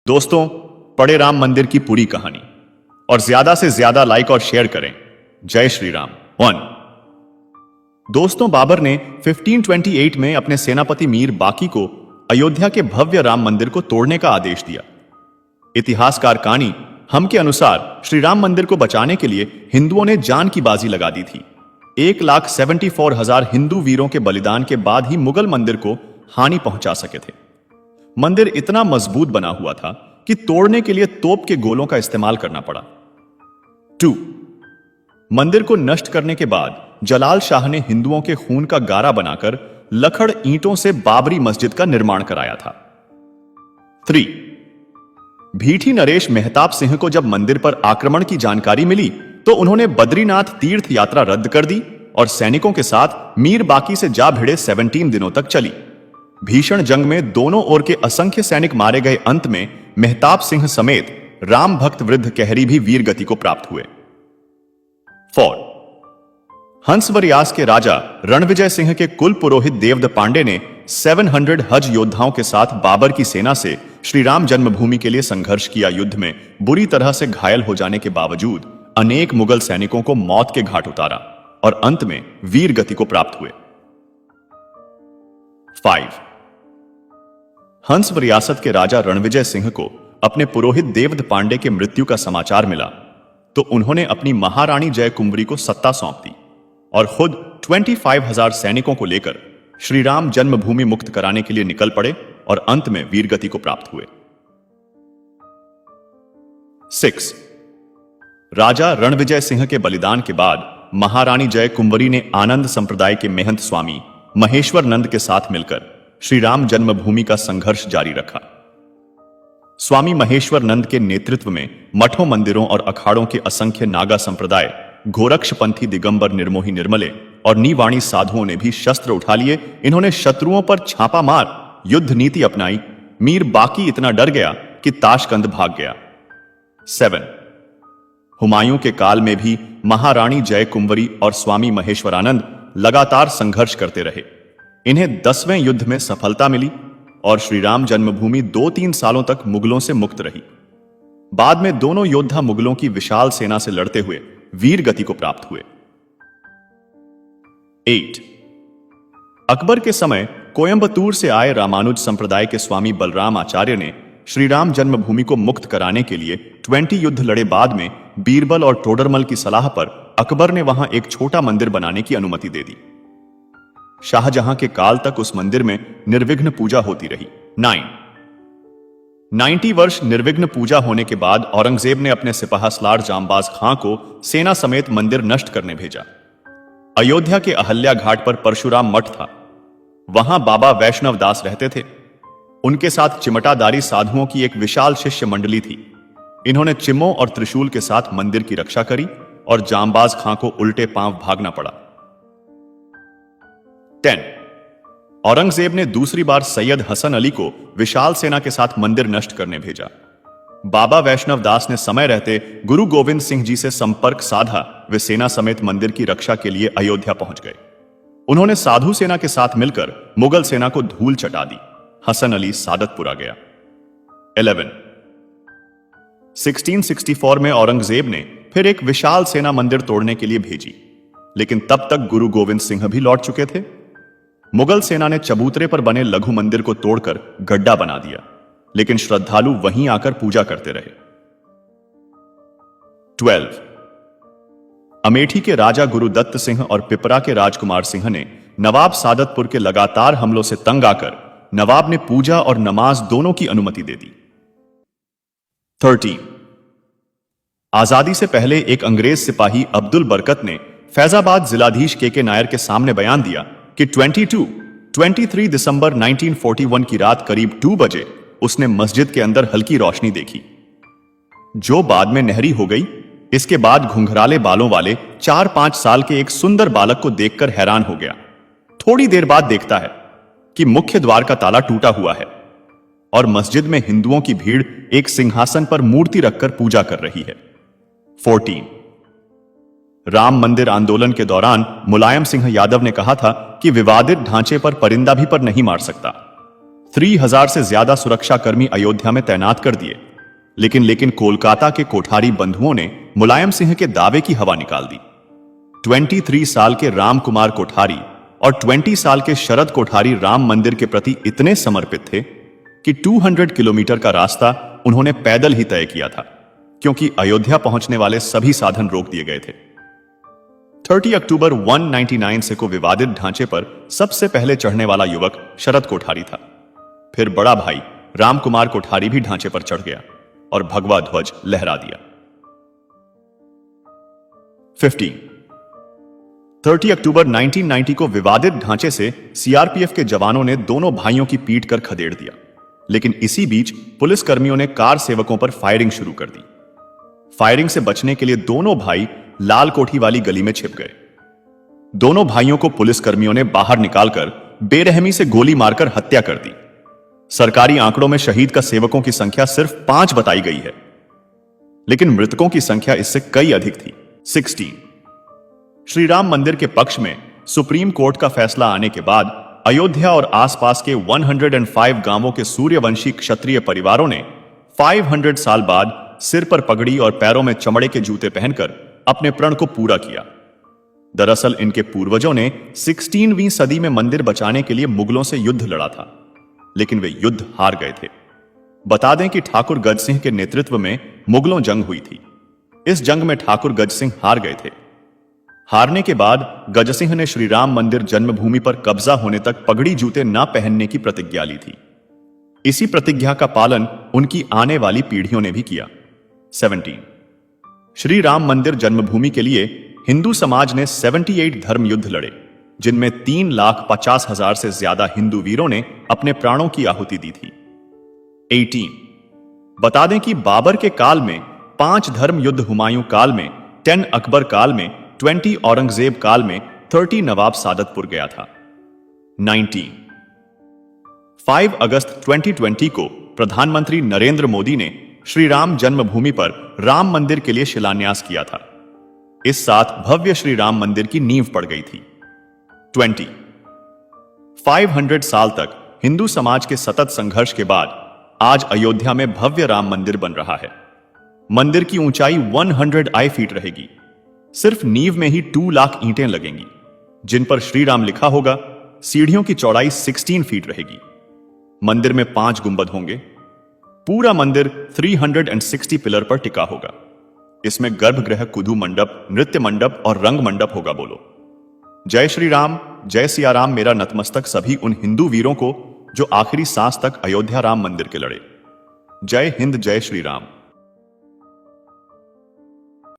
दोस्तों, पढ़े राम मंदिर की पूरी कहानी और ज्यादा से ज्यादा लाइक और शेयर करें। जय श्री राम। 1। दोस्तों, बाबर ने 1528 में अपने सेनापति मीर बाकी को अयोध्या के भव्य राम मंदिर को तोड़ने का आदेश दिया। इतिहासकार कानी हम के अनुसार श्री राम मंदिर को बचाने के लिए हिंदुओं ने जान की बाजी लगा दी थी। 1,74,000 हिंदू वीरों के बलिदान के बाद ही मुगल मंदिर को हानि पहुंचा सके थे। मंदिर इतना मजबूत बना हुआ था कि तोड़ने के लिए तोप के गोलों का इस्तेमाल करना पड़ा। 2. मंदिर को नष्ट करने के बाद जलाल शाह ने हिंदुओं के खून का गारा बनाकर लकड़ ईंटों से बाबरी मस्जिद का निर्माण कराया था। 3. भीठी नरेश मेहताब सिंह को जब मंदिर पर आक्रमण की जानकारी मिली तो उन्होंने बद्रीनाथ तीर्थ यात्रा रद्द कर दी और सैनिकों के साथ मीर बाकी से जा भिड़े 17 दिनों तक चली। भीषण जंग में दोनों ओर के असंख्य सैनिक मारे गए। अंत में मेहताब सिंह समेत राम भक्त वृद्ध कहरी भी वीर गति को प्राप्त हुए। 4. हंसवरियास के राजा रणविजय सिंह के कुल पुरोहित देवद पांडे ने 700 हज योद्धाओं के साथ बाबर की सेना से श्री राम जन्मभूमि के लिए संघर्ष किया। युद्ध में बुरी तरह से घायल हो जाने के बावजूद अनेक मुगल सैनिकों को मौत के घाट उतारा और अंत में वीर गति को प्राप्त हुए। 5. हंस रियासत के राजा रणविजय सिंह को अपने पुरोहित देवद पांडे के मृत्यु का समाचार मिला तो उन्होंने अपनी महारानी जय कुंवरी को सत्ता सौंप दी और खुद 25,000 सैनिकों को लेकर श्री राम जन्मभूमि मुक्त कराने के लिए निकल पड़े और अंत में वीरगति को प्राप्त हुए। 6. राजा रणविजय सिंह के बलिदान के बाद महारानी जय कुंवरी ने आनंद संप्रदाय के महंत स्वामी महेश्वर नंद के साथ मिलकर श्री राम जन्मभूमि का संघर्ष जारी रखा। स्वामी महेश्वर नंद के नेतृत्व में मठों, मंदिरों और अखाड़ों के असंख्य नागा संप्रदाय, गोरक्षपंथी दिगंबर निर्मोही निर्मले और नीवाणी साधुओं ने भी शस्त्र उठा लिए। इन्होंने शत्रुओं पर छापा मार युद्ध नीति अपनाई। मीर बाकी इतना डर गया कि ताशकंद भाग गया। 7. हुमायूं के काल में भी महारानी जय कुंवरी और स्वामी महेश्वरानंद लगातार संघर्ष करते रहे। इन्हें 10वें युद्ध में सफलता मिली और श्री राम जन्मभूमि 2-3 सालों तक मुगलों से मुक्त रही। बाद में दोनों योद्धा मुगलों की विशाल सेना से लड़ते हुए वीर गति को प्राप्त हुए। 8. अकबर के समय कोयंबतूर से आए रामानुज संप्रदाय के स्वामी बलराम आचार्य ने श्री राम जन्मभूमि को मुक्त कराने के लिए 20 युद्ध लड़े। बाद में बीरबल और टोडरमल की सलाह पर अकबर ने वहां एक छोटा मंदिर बनाने की अनुमति दे दी। शाहजहां के काल तक उस मंदिर में निर्विघ्न पूजा होती रही। 9. 90 वर्ष निर्विघ्न पूजा होने के बाद औरंगजेब ने अपने सिपाही सलार जांबाज खां को सेना समेत मंदिर नष्ट करने भेजा। अयोध्या के अहल्या घाट पर परशुराम मठ था। वहां बाबा वैष्णव दास रहते थे। उनके साथ चिमटादारी साधुओं की एक विशाल शिष्य मंडली थी। इन्होंने चिमों और त्रिशूल के साथ मंदिर की रक्षा करी और जांबाज खां को उल्टे पांव भागना पड़ा। 10. औरंगजेब ने दूसरी बार सैयद हसन अली को विशाल सेना के साथ मंदिर नष्ट करने भेजा। बाबा वैष्णव दास ने समय रहते गुरु गोविंद सिंह जी से संपर्क साधा। वे सेना समेत मंदिर की रक्षा के लिए अयोध्या पहुंच गए। उन्होंने साधु सेना के साथ मिलकर मुगल सेना को धूल चटा दी। हसन अली सादतपुरा गया। 11. 1664 में औरंगजेब ने फिर एक विशाल सेना मंदिर तोड़ने के लिए भेजी, लेकिन तब तक गुरु गोविंद सिंह भी लौट चुके थे। मुगल सेना ने चबूतरे पर बने लघु मंदिर को तोड़कर गड्ढा बना दिया, लेकिन श्रद्धालु वहीं आकर पूजा करते रहे। 12. अमेठी के राजा गुरुदत्त सिंह और पिपरा के राजकुमार सिंह ने नवाब सादतपुर के लगातार हमलों से तंग आकर नवाब ने पूजा और नमाज दोनों की अनुमति दे दी। 13. आजादी से पहले एक अंग्रेज सिपाही अब्दुल बरकत ने फैजाबाद जिलाधीश के नायर के सामने बयान दिया कि 23 दिसंबर 1941 की रात करीब 2 बजे उसने मस्जिद के अंदर हल्की रोशनी देखी, जो बाद में नहरी हो गई। इसके बाद घुंघराले बालों वाले 4-5 साल के एक सुंदर बालक को देखकर हैरान हो गया। थोड़ी देर बाद देखता है कि मुख्य द्वार का ताला टूटा हुआ है और मस्जिद में हिंदुओं की भीड़ एक सिंहासन पर मूर्ति रखकर पूजा कर रही है। 14. राम मंदिर आंदोलन के दौरान मुलायम सिंह यादव ने कहा था कि विवादित ढांचे पर परिंदा भी पर नहीं मार सकता। 3000 से ज्यादा सुरक्षाकर्मी अयोध्या में तैनात कर दिए। लेकिन कोलकाता के कोठारी बंधुओं ने मुलायम सिंह के दावे की हवा निकाल दी। 23 साल के राम कुमार कोठारी और 20 साल के शरद कोठारी राम मंदिर के प्रति इतने समर्पित थे कि 200 किलोमीटर का रास्ता उन्होंने पैदल ही तय किया था, क्योंकि अयोध्या पहुंचने वाले सभी साधन रोक दिए गए थे। 30 अक्टूबर 199 से को विवादित ढांचे पर सबसे पहले चढ़ने वाला युवक शरद कोठारी था। फिर बड़ा भाई राम कुमार कोठारी भी ढांचे पर चढ़ गया और भगवा ध्वज लहरा दिया। 30 अक्टूबर 1990 को विवादित ढांचे से सीआरपीएफ के जवानों ने दोनों भाइयों की पीट कर खदेड़ दिया। लेकिन इसी बीच पुलिस कर्मियों ने कार सेवकों पर फायरिंग शुरू कर दी। फायरिंग से बचने के लिए दोनों भाई लाल कोठी वाली गली में छिप गए। दोनों भाइयों को पुलिस कर्मियों ने बाहर निकालकर बेरहमी से गोली मारकर हत्या कर दी। सरकारी आंकड़ों में शहीद का सेवकों की संख्या सिर्फ 5 बताई गई है, लेकिन मृतकों की संख्या इससे कई अधिक थी। 16 श्री राम मंदिर के पक्ष में सुप्रीम कोर्ट का फैसला आने के बाद अयोध्या और आसपास के 105 गांवों के सूर्यवंशी क्षत्रिय परिवारों ने 500 साल बाद सिर पर पगड़ी और पैरों में चमड़े के जूते पहनकर अपने प्रण को पूरा किया। दरअसल इनके पूर्वजों ने 16वीं सदी में मंदिर बचाने के लिए मुगलों से युद्ध लड़ा था, लेकिन वे युद्ध हार गए थे। बता दें कि ठाकुर गज सिंह के नेतृत्व में मुगलों जंग हुई थी। इस जंग में ठाकुर गज सिंह हार गए थे। हारने के बाद गज सिंह ने श्री राम मंदिर जन्मभूमि पर कब्जा होने तक पगड़ी जूते न पहनने की प्रतिज्ञा ली थी। इसी प्रतिज्ञा का पालन उनकी आने वाली पीढ़ियों ने भी किया। 17 श्री राम मंदिर जन्मभूमि के लिए हिंदू समाज ने 78 धर्म युद्ध लड़े, जिनमें 3,50,000 से ज्यादा हिंदू वीरों ने अपने प्राणों की आहुति दी थी। 18 बता दें कि बाबर के काल में 5 धर्म युद्ध, हुमायूं काल में 10 अकबर काल में 20 औरंगजेब काल में 30 नवाब सादतपुर गया था। 19 5 अगस्त 2020 को प्रधानमंत्री नरेंद्र मोदी ने श्री राम जन्मभूमि पर राम मंदिर के लिए शिलान्यास किया था। इस साथ भव्य श्री राम मंदिर की नींव पड़ गई थी। 20 500 साल तक हिंदू समाज के सतत संघर्ष के बाद आज अयोध्या में भव्य राम मंदिर बन रहा है। मंदिर की ऊंचाई 100 फीट रहेगी। सिर्फ नींव में ही 2 लाख ईंटें लगेंगी, जिन पर श्री राम लिखा होगा। सीढ़ियों की चौड़ाई 16 फीट रहेगी। मंदिर में 5 गुंबद होंगे। पूरा मंदिर 360 पिलर पर टिका होगा। इसमें गर्भगृह, कुदू मंडप, नृत्य मंडप और रंग मंडप होगा। बोलो जय श्री राम, जय सिया राम। मेरा नतमस्तक सभी उन हिंदू वीरों को जो आखिरी सांस तक अयोध्या राम मंदिर के लड़े। जय हिंद, जय श्री राम।